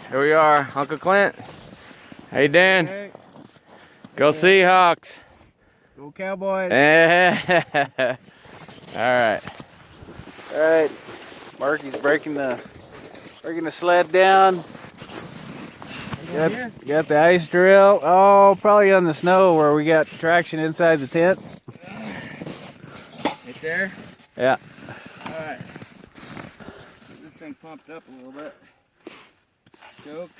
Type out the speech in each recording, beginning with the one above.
Here we are, Uncle Clint. How you doing? Hey. Go Seahawks. Go Cowboys. Alright. Alright. Marky's breaking the sled down. Got the ice drill. Oh, probably on the snow where we got traction inside the tent. Right there? Yeah. Alright. This thing pumped up a little bit. Choke.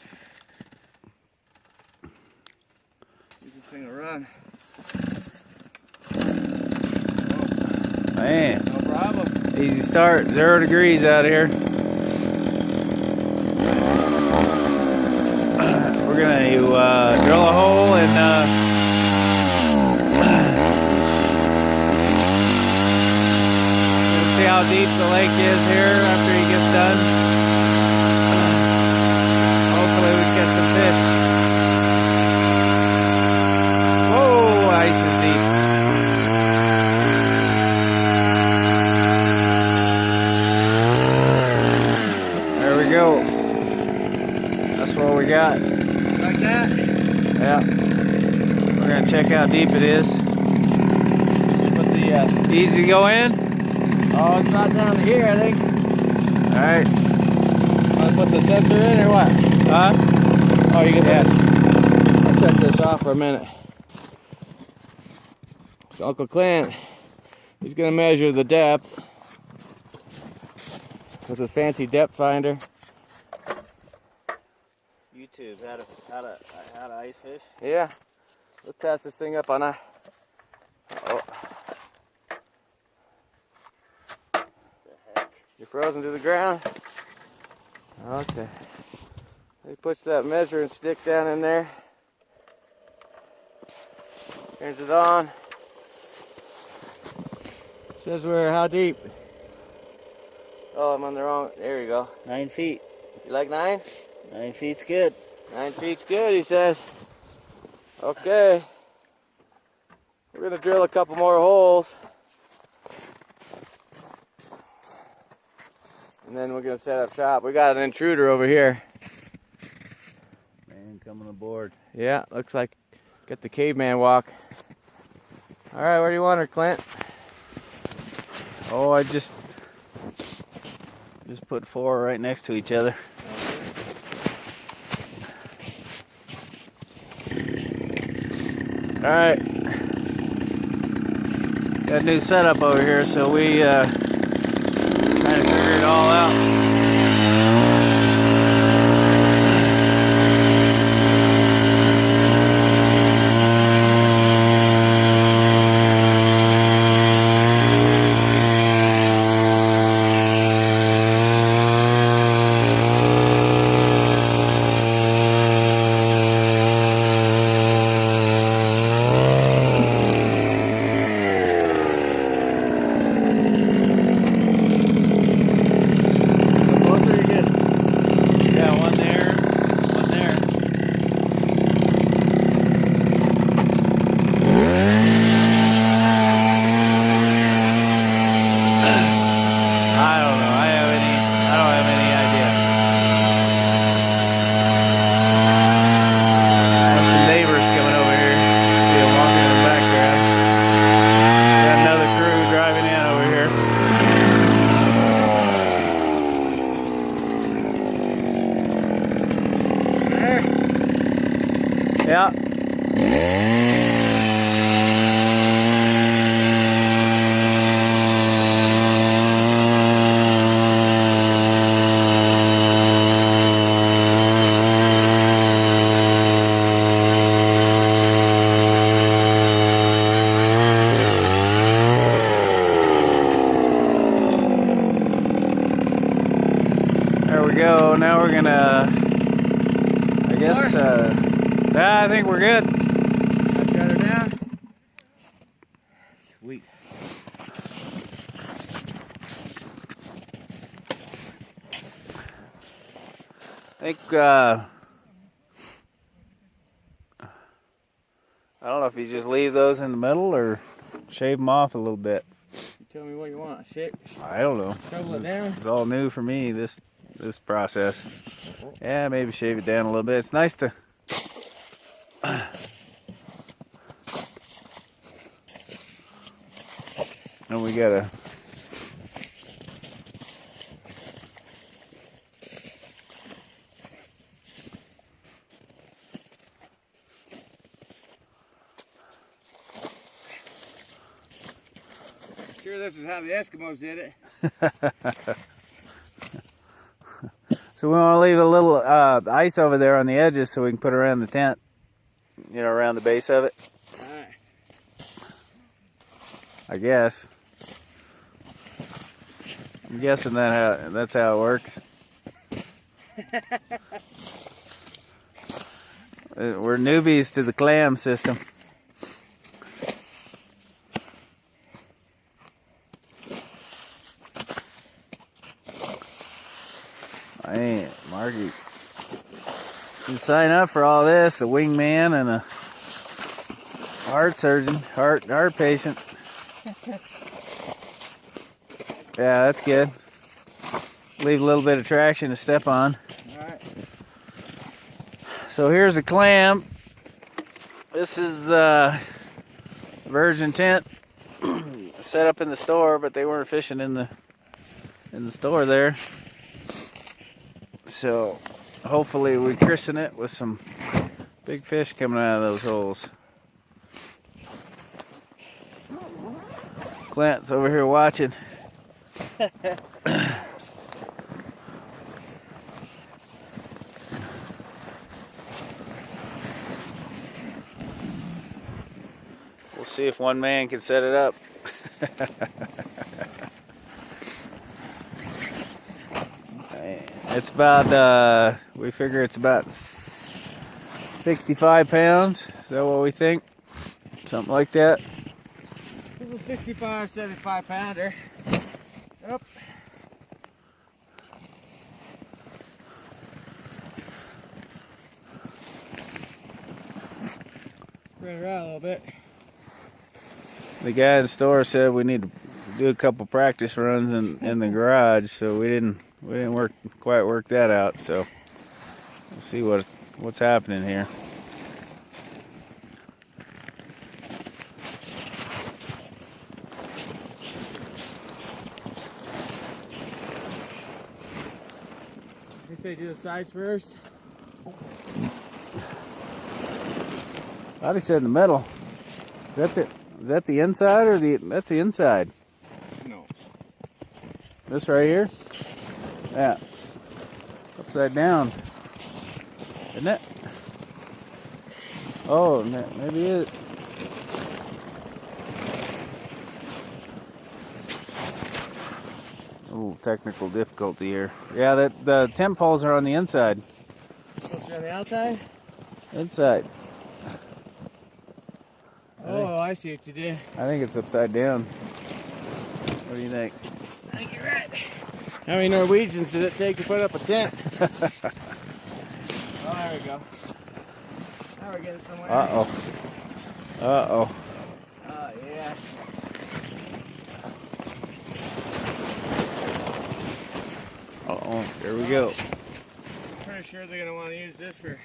Get this thing to run. Man. No problem. Easy start. 0 degrees out here. We're gonna drill a hole and see how deep the lake is here after he gets done. Hopefully we catch some fish. Whoa, ice is deep. There we go. That's what we got. Like that? Yeah. We're gonna check how deep it is. You should put the Easy to go in? oh, it's not down to here, I think. Alright. I'll put the sensor in or what? Huh? Oh, you can Yeah. I'll shut this off for a minute. So Uncle Clint, he's gonna measure the depth with a fancy depth finder. YouTube, how to ice fish? Yeah. Let's test this thing up on a. Oh. You're frozen to the ground. Okay. He puts that measuring stick down in there. Turns it on. Says we're how deep? Oh, I'm on the wrong. There you go. 9 feet. You like 9? 9 feet's good. 9 feet's good, he says. Okay. We're gonna drill a couple more holes. And then we're gonna set up shop. We got an intruder over here. Man coming aboard. Yeah, looks like got the caveman walk. All right, where do you want her, Clint? Oh, I just put 4 right next to each other. All right. Got a new setup over here, so we trying to figure it all out. Yeah. There we go. Now we're gonna, I guess, yeah, I think we're good. Got her down. Sweet. I think, I don't know if you just leave those in the middle or shave them off a little bit. You tell me what you want. Shit. I don't know. Shovel it down. It's all new for me. This this process. Yeah, maybe shave it down a little bit. It's nice to. And we gotta. Sure, this is how the Eskimos did it. So we want to leave a little ice over there on the edges so we can put around the tent, you know, around the base of it. All right. I guess. I'm guessing that's how it works. We're newbies to the clam system. Man, Margie, you sign up for all this, a wingman and a heart surgeon, heart patient. Yeah, that's good. Leave a little bit of traction to step on. All right. So here's a clam. This is virgin tent set up in the store, but they weren't fishing in the store there. So hopefully we christen it with some big fish coming out of those holes. Clint's over here watching. We'll see if one man can set it up. It's about, we figure it's about 65 pounds. Is that what we think? Something like that. This is a 65, 75 pounder. Yep. Bring it around a little bit. The guy in the store said we need to do a couple practice runs in the garage, so we didn't quite work that out. So we'll see what's happening here. You say do the sides first? I thought he said in the middle. Is that the inside or that's the inside? No. This right here? Yeah. Upside down. Isn't it? Oh, maybe it. A little technical difficulty here. Yeah, the tent poles are on the inside. On the outside? Inside. Oh, I see what you did. I think it's upside down. What do you think? I think you're right. How many Norwegians did it take to put up a tent? Oh, there we go. Now we're getting somewhere. Uh-oh. Uh-oh. Oh, yeah. Uh-oh. There we go. Pretty sure they're going to want to use this for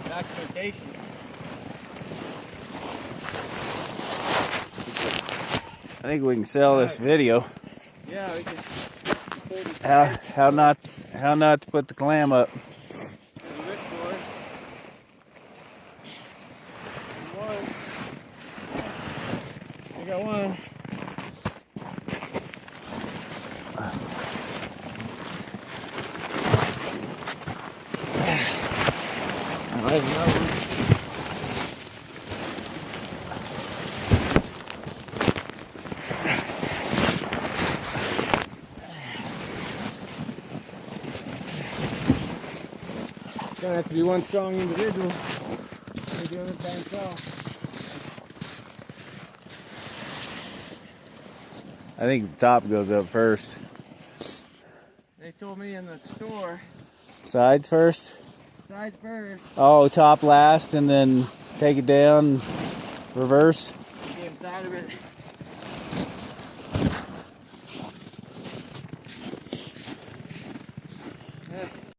documentation. I think we can sell this video. Yeah, we can. How not to put the clam up. There's a ripcord. One. We got one. There's another one. Gonna have to be one strong individual. We're doing it by himself. I think the top goes up first. They told me in the store, Sides first? sides first, Oh, top last and then take it down, reverse. get inside of it.